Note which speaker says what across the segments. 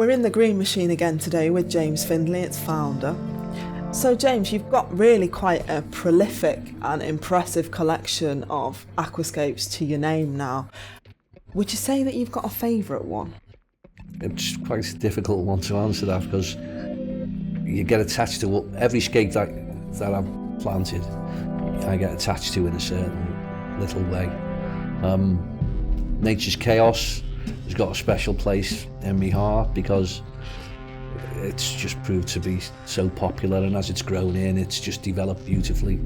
Speaker 1: We're in the Green Machine again today with James Findley, its founder. So James, you've got really quite a prolific and impressive collection of aquascapes to your name now. Would you say that you've got a favourite one?
Speaker 2: It's quite a difficult one to answer that, because you get attached to every scape that I've planted. I get attached to in a certain little way. Nature's Chaos has got a special place in my heart because it's just proved to be so popular, and as it's grown in, it's just developed beautifully.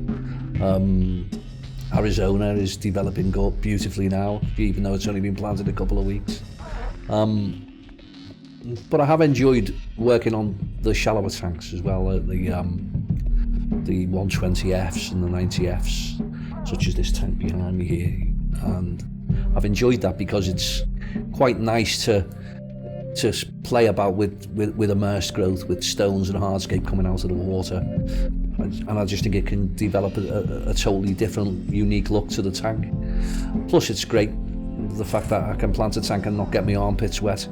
Speaker 2: Arizona is developing beautifully now, even though it's only been planted a couple of weeks. But I have enjoyed working on the shallower tanks as well, the 120Fs and the 90Fs, such as this tank behind me here. And I've enjoyed that because it's quite nice to play about with immersed growth, with stones and hardscape coming out of the water. And I just think it can develop a totally different, unique look to the tank. Plus it's great, the fact that I can plant a tank and not get my armpits wet,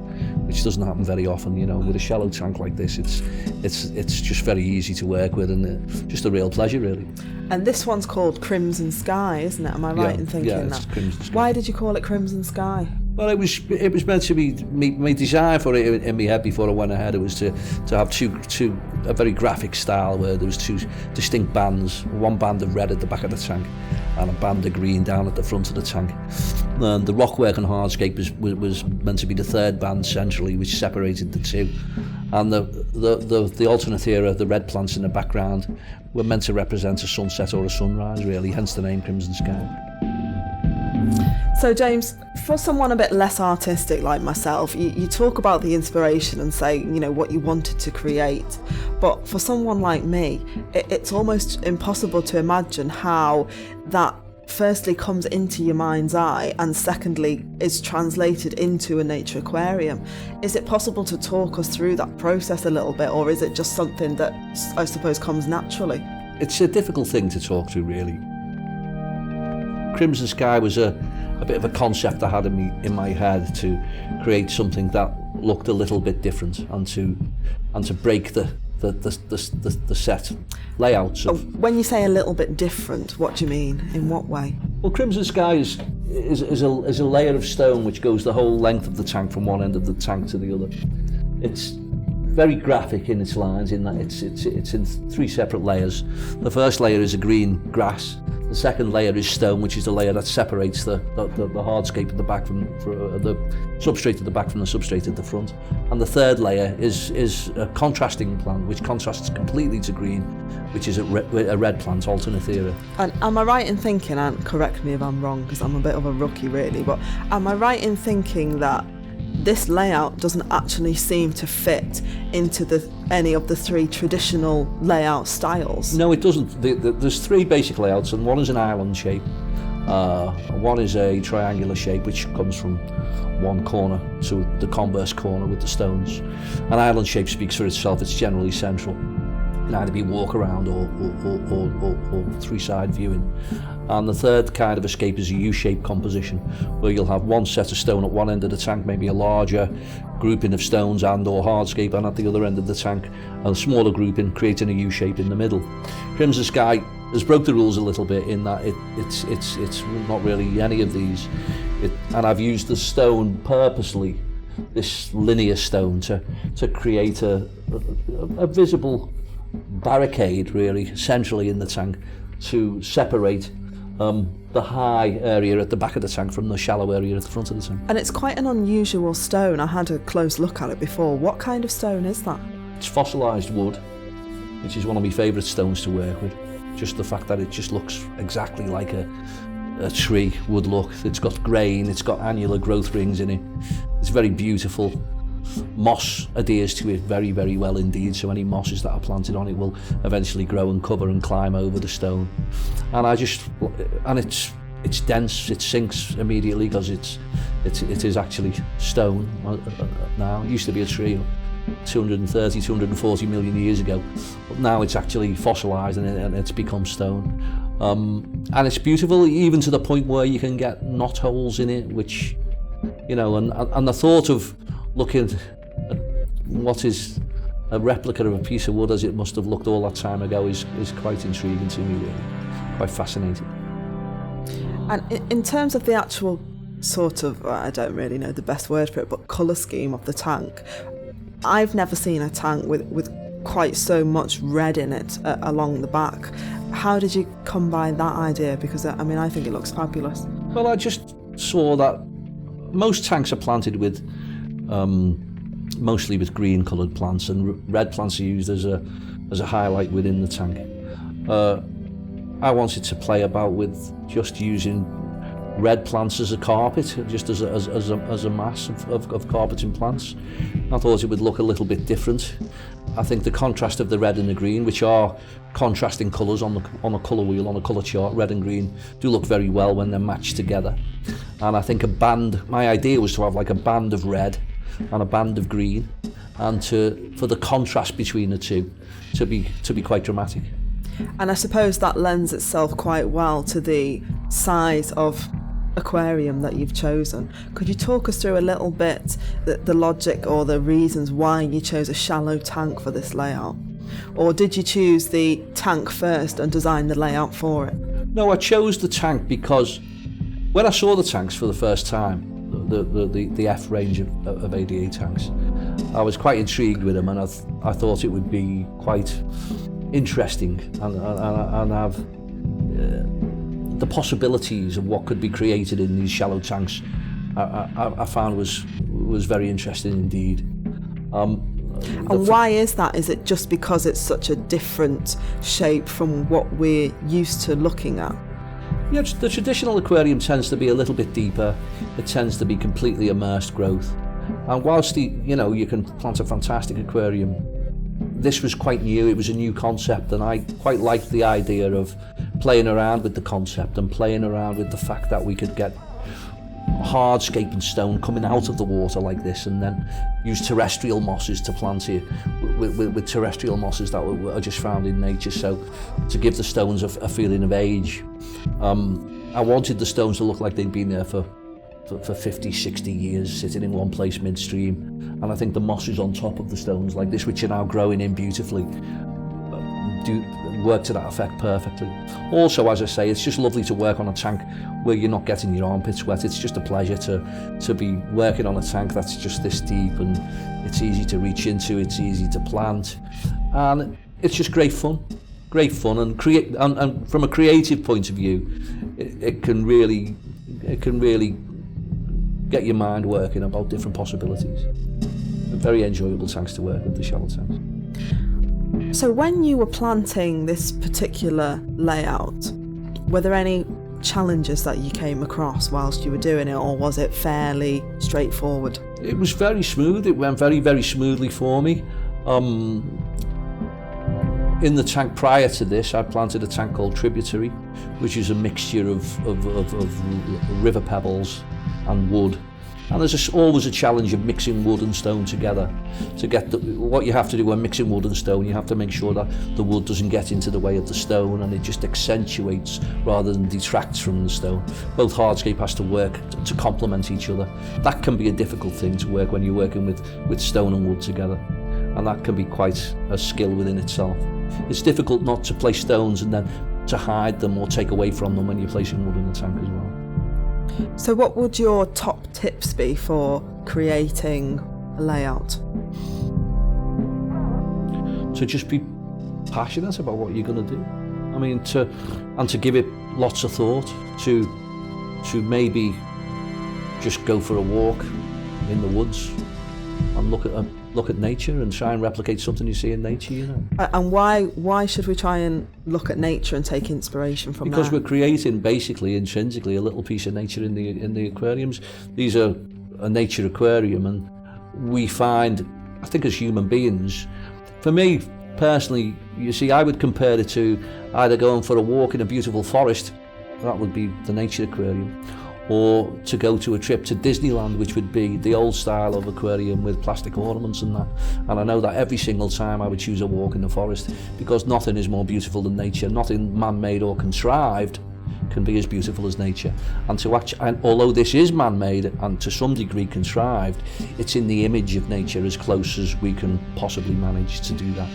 Speaker 2: which doesn't happen very often, you know. With a shallow tank like this, it's just very easy to work with, and just a real pleasure, really.
Speaker 1: And this one's called Crimson Sky, isn't it? Am I right in thinking that?
Speaker 2: It's Crimson Sky.
Speaker 1: Why did you call it Crimson Sky?
Speaker 2: Well, it was meant to be my desire for it in my head before I went ahead. It was to have a very graphic style where there was two distinct bands, one band of red at the back of the tank and a band of green down at the front of the tank. And the rockwork and hardscape was meant to be the third band centrally, which separated the two. And the alternate era, the red plants in the background, were meant to represent a sunset or a sunrise, really, hence the name Crimson Sky.
Speaker 1: So James, for someone a bit less artistic like myself, you talk about the inspiration and say, you know, what you wanted to create. But for someone like me, it's almost impossible to imagine how that firstly comes into your mind's eye and secondly is translated into a nature aquarium. Is it possible to talk us through that process a little bit, or is it just something that I suppose comes naturally?
Speaker 2: It's a difficult thing to talk to, really. Crimson Sky was a bit of a concept I had in my head to create something that looked a little bit different and to break the set layouts of.
Speaker 1: When you say a little bit different, what do you mean? In what way?
Speaker 2: Well, Crimson Sky is a layer of stone which goes the whole length of the tank from one end of the tank to the other. It's very graphic in its lines, in that it's in three separate layers. The first layer is a green grass. The second layer is stone, which is the layer that separates the hardscape at the back from the substrate at the back from the substrate at the front. And the third layer is a contrasting plant, which contrasts completely to green, which is a red plant, alternate era.
Speaker 1: And am I right in thinking, and correct me if I'm wrong because I'm a bit of a rookie really, but am I right in thinking that this layout doesn't actually seem to fit into any of the three traditional layout styles?
Speaker 2: No, it doesn't. There's three basic layouts, and one is an island shape, one is a triangular shape which comes from one corner to the converse corner with the stones. An island shape speaks for itself. It's generally central. It can either be walk around or three-side viewing. And the third kind of escape is a U-shaped composition, where you'll have one set of stone at one end of the tank, maybe a larger grouping of stones and or hardscape, and at the other end of the tank a smaller grouping, creating a U-shape in the middle. Crimson Sky has broke the rules a little bit in that it's not really any of these. And I've used the stone purposely, this linear stone, to create a visible barricade, really, centrally in the tank, to separate the high area at the back of the tank from the shallow area at the front of the tank.
Speaker 1: And it's quite an unusual stone. I had a close look at it before. What kind of stone is that?
Speaker 2: It's fossilised wood, which is one of my favourite stones to work with. Just the fact that it just looks exactly like a tree would look. It's got grain, it's got annular growth rings in it. It's very beautiful. Moss adheres to it very, very well indeed, so any mosses that are planted on it will eventually grow and cover and climb over the stone. And it's dense, it sinks immediately because it is actually stone now. It used to be a tree 230, 240 million years ago, but now it's actually fossilised and it's become stone. And it's beautiful, even to the point where you can get knot holes in it, which, you know, and the thought of looking at what is a replica of a piece of wood as it must have looked all that time ago is quite intriguing to me, really. Quite fascinating.
Speaker 1: And in terms of the actual sort of, I don't really know the best word for it, but colour scheme of the tank, I've never seen a tank with quite so much red in it along the back. How did you come by that idea? Because I mean, I think it looks fabulous.
Speaker 2: Well, I just saw that most tanks are planted with mostly with green coloured plants, and red plants are used as a highlight within the tank. I wanted to play about with just using red plants as a carpet, just as a mass of carpeting plants. I thought it would look a little bit different. I think the contrast of the red and the green, which are contrasting colours on a colour wheel, on a colour chart, red and green, do look very well when they're matched together. And I think my idea was to have like a band of red and a band of green, and for the contrast between the two to be quite dramatic.
Speaker 1: And I suppose that lends itself quite well to the size of aquarium that you've chosen. Could you talk us through a little bit the logic or the reasons why you chose a shallow tank for this layout? Or did you choose the tank first and design the layout for it?
Speaker 2: No, I chose the tank because when I saw the tanks for the first time, the F range of ADA tanks, I was quite intrigued with them, and I thought it would be quite interesting and have the possibilities of what could be created in these shallow tanks. I found was very interesting indeed.
Speaker 1: And why is that? Is it just because it's such a different shape from what we're used to looking at?
Speaker 2: Yeah, the traditional aquarium tends to be a little bit deeper. It tends to be completely immersed growth. And whilst you can plant a fantastic aquarium, this was quite new. It was a new concept, and I quite liked the idea of playing around with the concept and playing around with the fact that we could get hardscape stone coming out of the water like this, and then use terrestrial mosses to plant here with terrestrial mosses that are just found in nature, so to give the stones a feeling of age. I wanted the stones to look like they'd been there for 50, 60 years, sitting in one place midstream, and I think the mosses on top of the stones like this, which are now growing in beautifully, do work to that effect perfectly. Also, as I say, it's just lovely to work on a tank where you're not getting your armpits wet. It's just a pleasure to be working on a tank that's just this deep, and it's easy to reach into, it's easy to plant, and it's just great fun and create. And from a creative point of view, it can really get your mind working about different possibilities. Very enjoyable tanks to work with, the shallow tanks.
Speaker 1: So when you were planting this particular layout, were there any challenges that you came across whilst you were doing it, or was it fairly straightforward?
Speaker 2: It was very smooth. It went very, very smoothly for me. In the tank prior to this, I planted a tank called Tributary, which is a mixture of river pebbles and wood. And there's always a challenge of mixing wood and stone together. To get what you have to do when mixing wood and stone, you have to make sure that the wood doesn't get into the way of the stone, and it just accentuates rather than detracts from the stone. Both hardscape has to work to complement each other. That can be a difficult thing to work when you're working with stone and wood together, and that can be quite a skill within itself. It's difficult not to place stones and then to hide them or take away from them when you're placing wood in the tank as well.
Speaker 1: So what would your top tips be for creating a layout?
Speaker 2: To just be passionate about what you're going to do. I mean, to give it lots of thought, to maybe just go for a walk in the woods and look at nature and try and replicate something you see in nature, you know.
Speaker 1: And why should we try and look at nature and take inspiration from that?
Speaker 2: Because we're creating basically intrinsically a little piece of nature in the aquariums. These are a nature aquarium, and we find, I think as human beings, for me personally, you see, I would compare it to either going for a walk in a beautiful forest, that would be the nature aquarium, or to go to a trip to Disneyland, which would be the old style of aquarium with plastic ornaments and that. And I know that every single time I would choose a walk in the forest, because nothing is more beautiful than nature. Nothing man-made or contrived can be as beautiful as nature. And although this is man-made and to some degree contrived, it's in the image of nature as close as we can possibly manage to do that.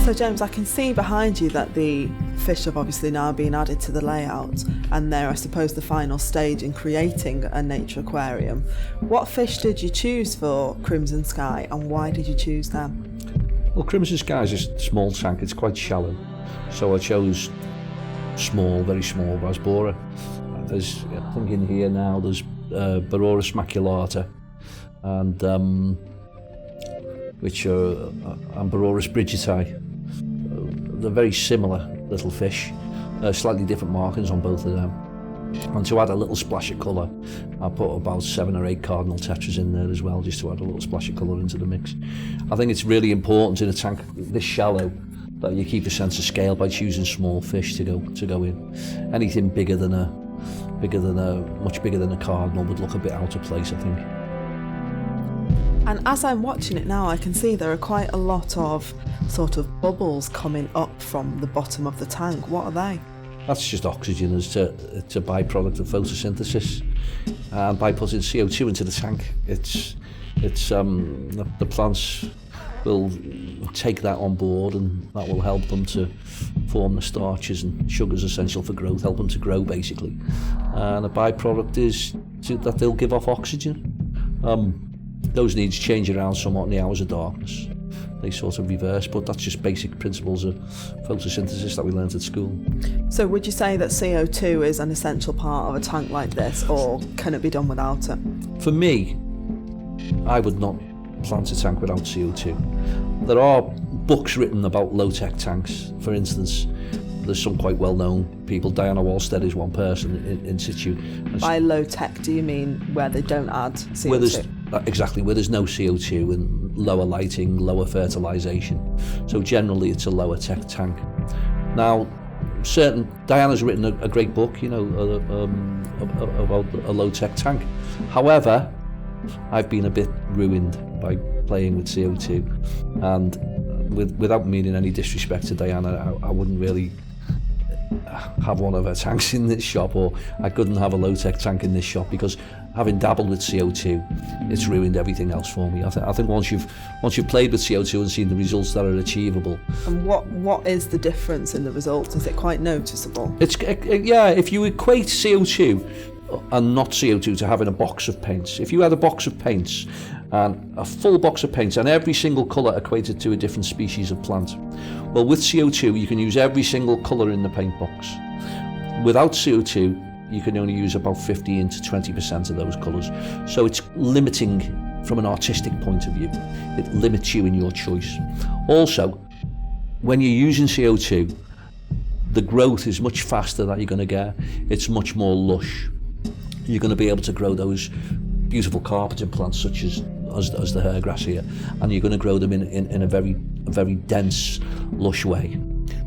Speaker 1: So James, I can see behind you that the fish have obviously now been added to the layout, and they're, I suppose, the final stage in creating a nature aquarium. What fish did you choose for Crimson Sky, and why did you choose them?
Speaker 2: Well, Crimson Sky is a small tank, it's quite shallow, so I chose small, very small Rasbora. There's, I think in here now, there's Bororus maculata and Bororus bridgeti. They're very similar little fish, slightly different markings on both of them. And to add a little splash of colour, I put about 7 or 8 cardinal tetras in there as well, just to add a little splash of colour into the mix. I think it's really important in a tank this shallow that you keep a sense of scale by choosing small fish to go in. Anything much bigger than a cardinal would look a bit out of place, I think.
Speaker 1: And as I'm watching it now, I can see there are quite a lot of sort of bubbles coming up from the bottom of the tank. What are they?
Speaker 2: That's just oxygen. It's a byproduct of photosynthesis. And by putting CO2 into the tank, the plants will take that on board, and that will help them to form the starches and sugars essential for growth, help them to grow basically. And a byproduct is that they'll give off oxygen. Those needs change around somewhat in the hours of darkness. They sort of reverse, but that's just basic principles of photosynthesis that we learnt at school. So
Speaker 1: would you say that CO2 is an essential part of a tank like this, or can it be done without it?
Speaker 2: For me, I would not plant a tank without CO2. There are books written about low-tech tanks. For instance, there's some quite well-known people. Diana Walstead is one person in situ.
Speaker 1: By low-tech, do you mean where they don't add CO2?
Speaker 2: Where there's no CO2 and lower lighting, lower fertilisation. So generally it's a lower tech tank. Now, Diana's written a great book, about a low tech tank. However, I've been a bit ruined by playing with CO2, and without meaning any disrespect to Diana, I wouldn't really have one of her tanks in this shop, or I couldn't have a low-tech tank in this shop, because having dabbled with CO2, it's ruined everything else for me. I think once you've played with CO2 and seen the results that are achievable.
Speaker 1: And what is the difference in the results? Is it quite noticeable?
Speaker 2: If you equate CO2 and not CO2 to having a box of paints. If you had a box of paints, and a full box of paints, and every single colour equated to a different species of plant, well, with CO2 you can use every single colour in the paint box. Without CO2 you can only use about 15 to 20% of those colours. So it's limiting from an artistic point of view. It limits you in your choice. Also, when you're using CO2, the growth is much faster that you're going to get. It's much more lush. You're going to be able to grow those beautiful carpeting plants such as the hairgrass here, and you're going to grow them in a very dense, lush way.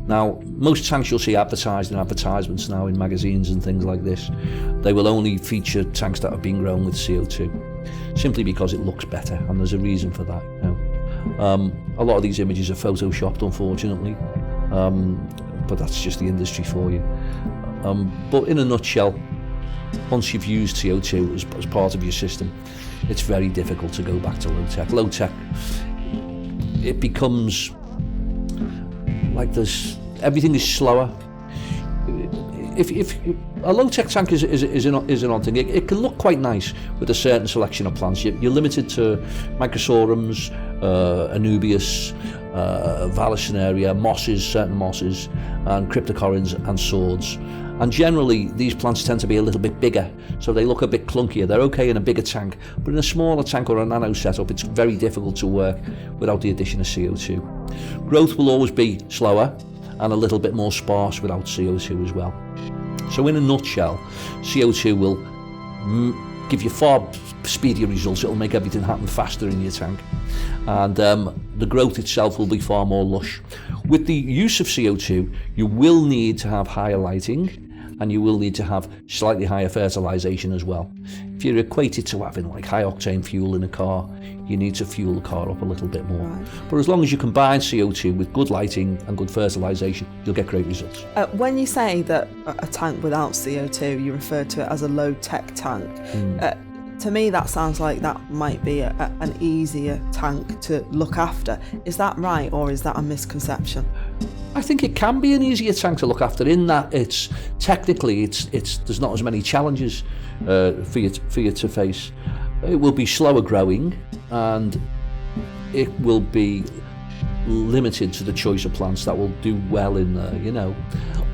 Speaker 2: Now, most tanks you'll see advertised in advertisements now in magazines and things like this. They will only feature tanks that have been grown with CO2, simply because it looks better, and there's a reason for that. A lot of these images are photoshopped, unfortunately, but that's just the industry for you. But in a nutshell, once you've used CO2 as part of your system, it's very difficult to go back to low-tech. Low-tech, it becomes like everything is slower. If a low-tech tank is an odd thing. It can look quite nice with a certain selection of plants. You're limited to Microsorums, Anubias, Vallisneria, certain mosses, and Cryptocoryns and swords. And generally, these plants tend to be a little bit bigger, so they look a bit clunkier. They're okay in a bigger tank, but in a smaller tank or a nano setup, it's very difficult to work without the addition of CO2. Growth will always be slower and a little bit more sparse without CO2 as well. So in a nutshell, CO2 will give you far speedier results. It'll make everything happen faster in your tank. And the growth itself will be far more lush. With the use of CO2, you will need to have higher lighting and you will need to have slightly higher fertilisation as well. If you equate it to having like high octane fuel in a car, you need to fuel the car up a little bit more.
Speaker 1: Right.
Speaker 2: But as long as you combine CO2 with good lighting and good fertilisation, you'll get great results.
Speaker 1: When you say that a tank without CO2, you refer to it as a low-tech tank. To me, that sounds like that might be an easier tank to look after. Is that right, or is that a misconception?
Speaker 2: I think it can be an easier tank to look after in that it's technically there's not as many challenges for you to face. It will be slower growing, and it will be limited to the choice of plants that will do well in there.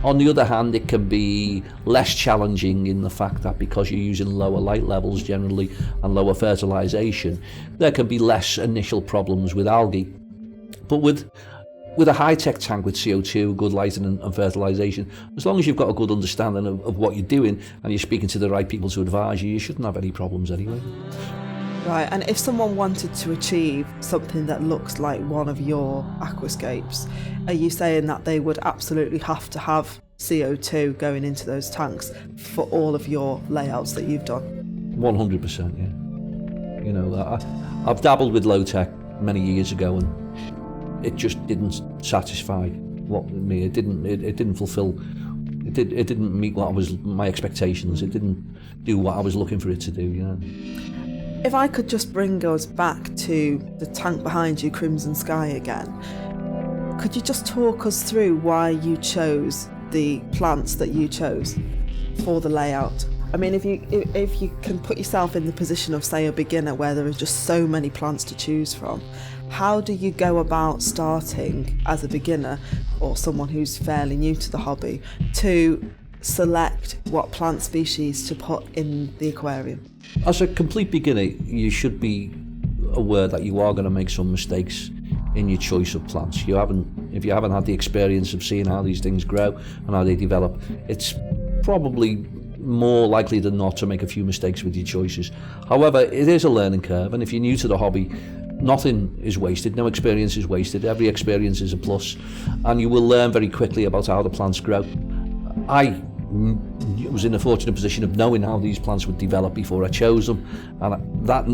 Speaker 2: On the other hand, it can be less challenging in the fact that because you're using lower light levels generally and lower fertilisation, there can be less initial problems with algae. But with a high-tech tank with CO2, good lighting and fertilisation, as long as you've got a good understanding of what you're doing and you're speaking to the right people to advise you, you shouldn't have any problems anyway.
Speaker 1: Right, and if someone wanted to achieve something that looks like one of your aquascapes, are you saying that they would absolutely have to have CO2 going into those tanks for all of your layouts that you've done?
Speaker 2: 100%, yeah. I've dabbled with low tech many years ago, and it just didn't satisfy me. It didn't fulfill. It didn't meet my expectations. It didn't do what I was looking for it to do.
Speaker 1: If I could just bring us back to the tank behind you, Crimson Sky, again, could you just talk us through why you chose the plants that you chose for the layout? I mean, if you can put yourself in the position of, say, a beginner where there are just so many plants to choose from, how do you go about starting as a beginner or someone who's fairly new to the hobby to select what plant species to put in the aquarium?
Speaker 2: As a complete beginner, you should be aware that you are going to make some mistakes in your choice of plants. If you haven't had the experience of seeing how these things grow and how they develop, it's probably more likely than not to make a few mistakes with your choices. However, it is a learning curve, and if you're new to the hobby, nothing is wasted, no experience is wasted, every experience is a plus, and you will learn very quickly about how the plants grow. I was in a fortunate position of knowing how these plants would develop before I chose them, and that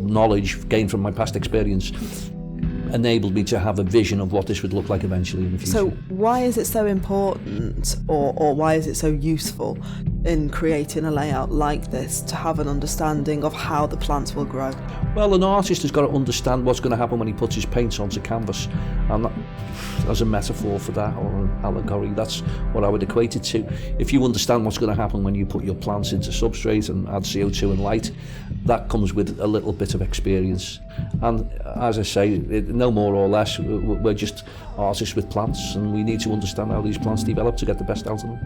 Speaker 2: knowledge gained from my past experience enabled me to have a vision of what this would look like eventually in the future.
Speaker 1: So why is it so important, or why is it so useful in creating a layout like this to have an understanding of how the plants will grow?
Speaker 2: Well, an artist has got to understand what's going to happen when he puts his paints onto canvas, and that, as a metaphor for that, or an allegory, that's what I would equate it to. If you understand what's going to happen when you put your plants into substrate and add CO2 and light, that comes with a little bit of experience. And as I say, no more or less, we're just artists with plants, and we need to understand how these plants develop to get the best out of them.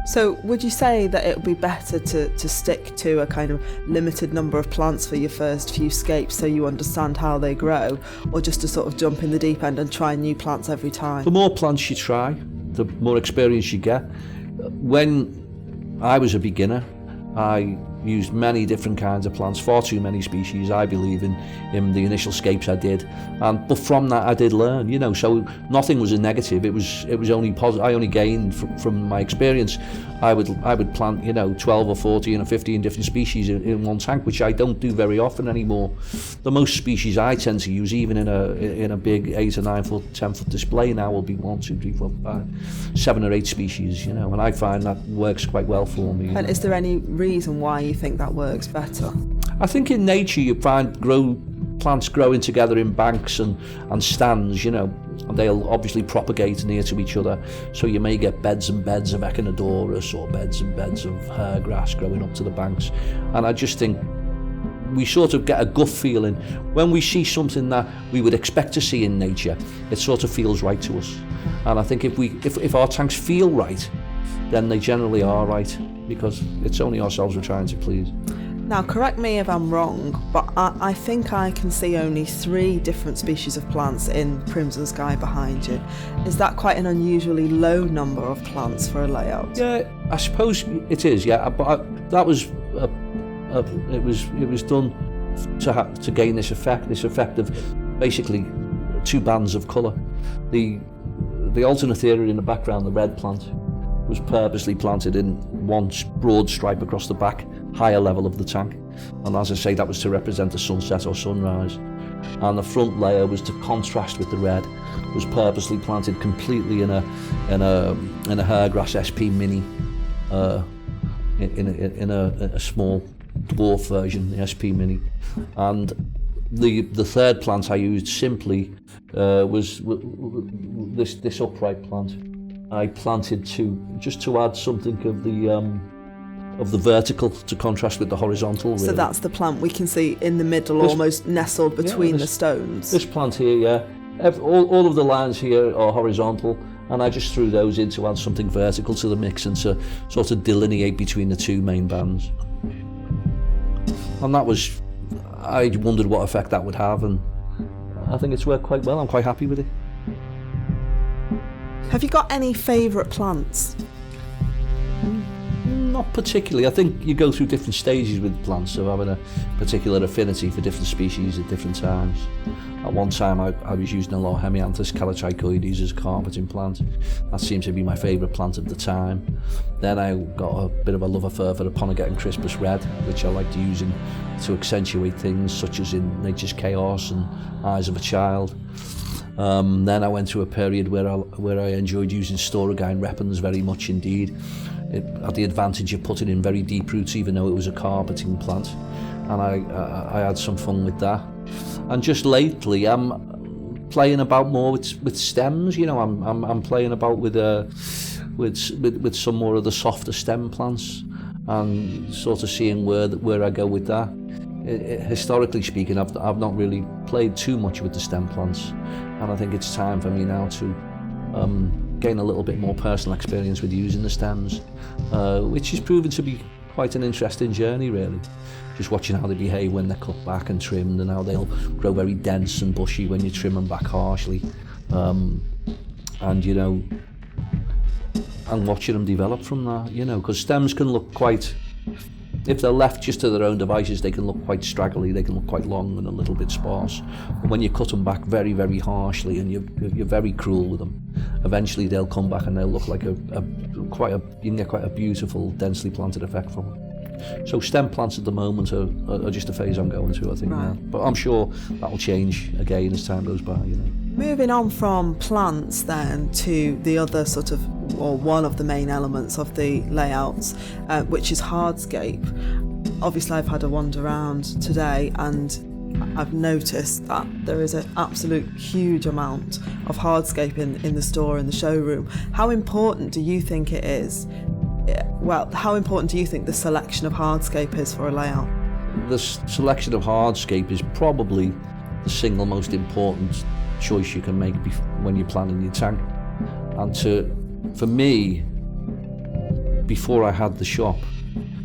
Speaker 1: So would you say that it would be better to stick to a kind of limited number of plants for your first few scapes so you understand how they grow, or just to sort of jump in the deep end and try new plants every time?
Speaker 2: The more plants you try, the more experience you get. When I was a beginner, I used many different kinds of plants, far too many species, I believe, in the initial scapes I did. But from that, I did learn, so nothing was a negative. It was only positive. I only gained from my experience. I would plant, 12 or 14 or 15 different species in one tank, which I don't do very often anymore. The most species I tend to use, even in a big 8 or 9 foot, 10 foot display now, will be 1, 2, 3, 4, 5, 7 or 8 species, and I find that works quite well for me.
Speaker 1: And is there any reason why you think that works better?
Speaker 2: I think in nature you find plants growing together in banks and stands, and they'll obviously propagate near to each other. So you may get beds and beds of Echinodorus or beds and beds of hairgrass growing up to the banks. And I just think we sort of get a gut feeling when we see something that we would expect to see in nature. It sort of feels right to us. And I think if our tanks feel right, then they generally are right, because it's only ourselves we're trying to please.
Speaker 1: Now, correct me if I'm wrong, but I think I can see only 3 different species of plants in Crimson Sky behind you. Is that quite an unusually low number of plants for a layout?
Speaker 2: Yeah, I suppose it is. Yeah, but that was it was done to gain this effect of basically 2 bands of colour. The alternate area in the background, the red plant, was purposely planted in one broad stripe across the back, higher level of the tank. And as I say, that was to represent a sunset or sunrise. And the front layer was to contrast with the red, was purposely planted completely in a Hairgrass SP Mini, in a small dwarf version, the SP Mini. And the third plant I used simply was this upright plant. I planted to add something of the vertical to contrast with the horizontal. Really.
Speaker 1: So that's the plant we can see in the middle, almost nestled between the stones.
Speaker 2: This plant here, yeah. All of the lines here are horizontal, and I just threw those in to add something vertical to the mix and to sort of delineate between the two main bands. And I wondered what effect that would have, and I think it's worked quite well. I'm quite happy with it.
Speaker 1: Have you got any favourite plants?
Speaker 2: Not particularly. I think you go through different stages with plants of having a particular affinity for different species at different times. At one time I was using a lot of Hemianthus calitrichoides as a carpeting plant. That seemed to be my favourite plant at the time. Then I got a bit of a love affair for the Poneget and Crispus Red, which I liked using to accentuate things such as in Nature's Chaos and Eyes of a Child. Then I went through a period where I enjoyed using Storagine repens very much indeed. It had the advantage of putting in very deep roots, even though it was a carpeting plant, and I had some fun with that. And just lately, I'm playing about more with stems. You know, I'm playing about with some more of the softer stem plants, and sort of seeing where I go with that. Historically speaking, I've not really played too much with the stem plants, and I think it's time for me now to gain a little bit more personal experience with using the stems, which has proven to be quite an interesting journey, really. Just watching how they behave when they're cut back and trimmed, and how they'll grow very dense and bushy when you trim them back harshly, and you know, and watching them develop from that, you know, because stems can look quite, if they're left just to their own devices, they can look quite straggly, they can look quite long and a little bit sparse. But when you cut them back very, very harshly and you're very cruel with them, eventually they'll come back and they'll look like you can get quite a beautiful, densely planted effect from them. So stem plants at the moment are just a phase I'm going through, I think, now. But I'm sure that will change again as time goes by, you know.
Speaker 1: Moving on from plants then to the other sort of, or one of the main elements of the layouts, which is hardscape. Obviously I've had a wander around today and I've noticed that there is an absolute huge amount of hardscape in the store, in the showroom. How important do you think it is? Well, how important do you think the selection of hardscape is for a layout?
Speaker 2: The selection of hardscape is probably the single most important choice you can make when you're planning your tank. And for me, before I had the shop,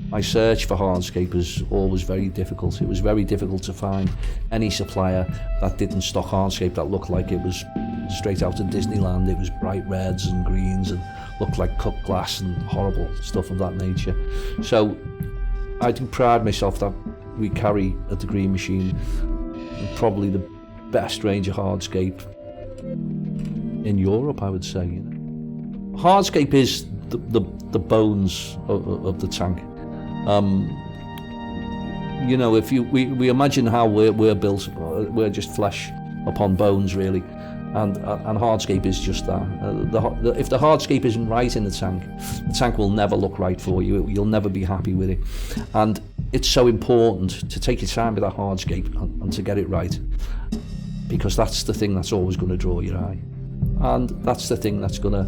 Speaker 2: my search for hardscape was always very difficult. It was very difficult to find any supplier that didn't stock hardscape that looked like it was straight out of Disneyland. It was bright reds and greens and looked like cut glass and horrible stuff of that nature. So I do pride myself that we carry at the Green Machine probably the best range of hardscape in Europe, I would say. You know, hardscape is the bones of the tank. You know, if we imagine how we're built, we're just flesh upon bones, really, and hardscape is just that. If the hardscape isn't right in the tank will never look right for you. You'll never be happy with it, and it's so important to take your time with that hardscape and to get it right, because that's the thing that's always going to draw your eye, and that's the thing that's going to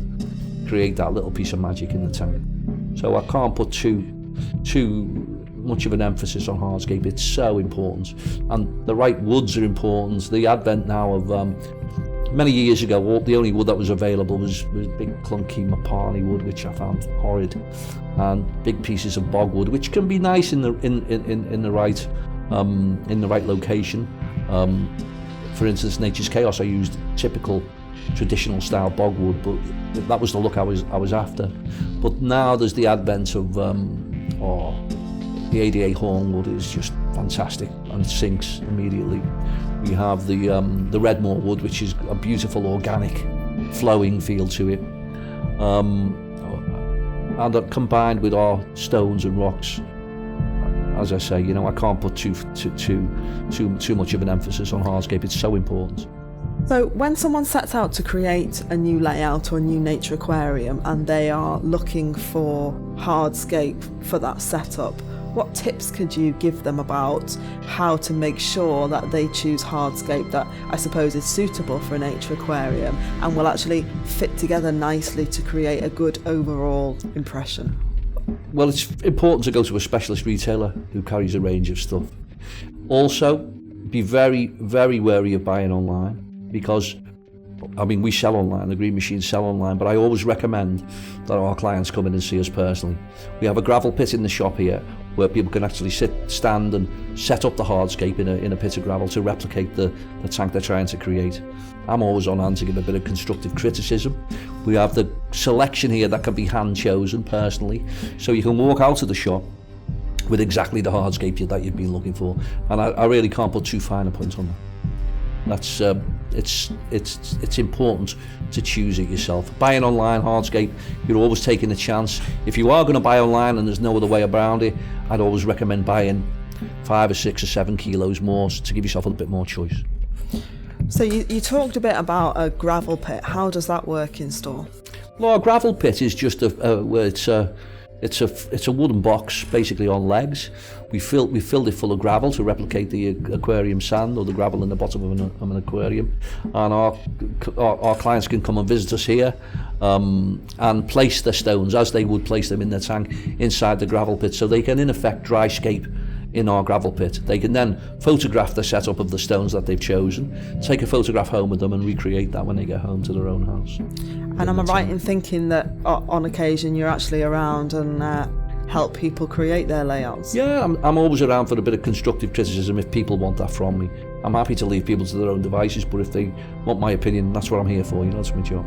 Speaker 2: create that little piece of magic in the tank. So I can't put too much of an emphasis on hardscape. It's so important, and the right woods are important. The advent now of many years ago, the only wood that was available was big clunky Mapani wood, which I found horrid, and big pieces of bogwood, which can be nice in the right location. For instance, Nature's Chaos, I used typical traditional style bogwood, but that was the look I was after. But now there's the advent of the ADA hornwood is just fantastic and sinks immediately. We have the Redmore wood, which is a beautiful organic flowing feel to it. and combined with our stones and rocks, as I say, you know, I can't put too much of an emphasis on hardscape. It's so important.
Speaker 1: So when someone sets out to create a new layout or a new nature aquarium and they are looking for hardscape for that setup, what tips could you give them about how to make sure that they choose hardscape that I suppose is suitable for a nature aquarium and will actually fit together nicely to create a good overall impression?
Speaker 2: Well, it's important to go to a specialist retailer who carries a range of stuff. Also, be very, very wary of buying online, because I mean, we sell online, the Green Machines sell online, but I always recommend that our clients come in and see us personally. We have a gravel pit in the shop here where people can actually stand and set up the hardscape in a pit of gravel to replicate the tank they're trying to create. I'm always on hand to give a bit of constructive criticism. We have the selection here that can be hand chosen personally, so you can walk out of the shop with exactly the hardscape that you've been looking for, and I really can't put too fine a point on that. That's it's important to choose it yourself. Buying online hardscape, you're always taking a chance. If you are going to buy online and there's no other way around it, I'd always recommend buying 5 or 6 or 7 kilos more to give yourself a bit more choice.
Speaker 1: So you talked a bit about a gravel pit. How does that work in store?
Speaker 2: Well, a gravel pit is just it's a wooden box basically on legs. We filled it full of gravel to replicate the aquarium sand or the gravel in the bottom of an aquarium, and our clients can come and visit us here and place their stones as they would place them in their tank inside the gravel pit, so they can in effect dryscape in our gravel pit. They can then photograph the setup of the stones that they've chosen, take a photograph home with them and recreate that when they get home to their own house.
Speaker 1: And am I right in thinking that on occasion you're actually around and help people create their layouts?
Speaker 2: Yeah, I'm always around for a bit of constructive criticism if people want that from me. I'm happy to leave people to their own devices, but if they want my opinion, that's what I'm here for, you know, it's my job.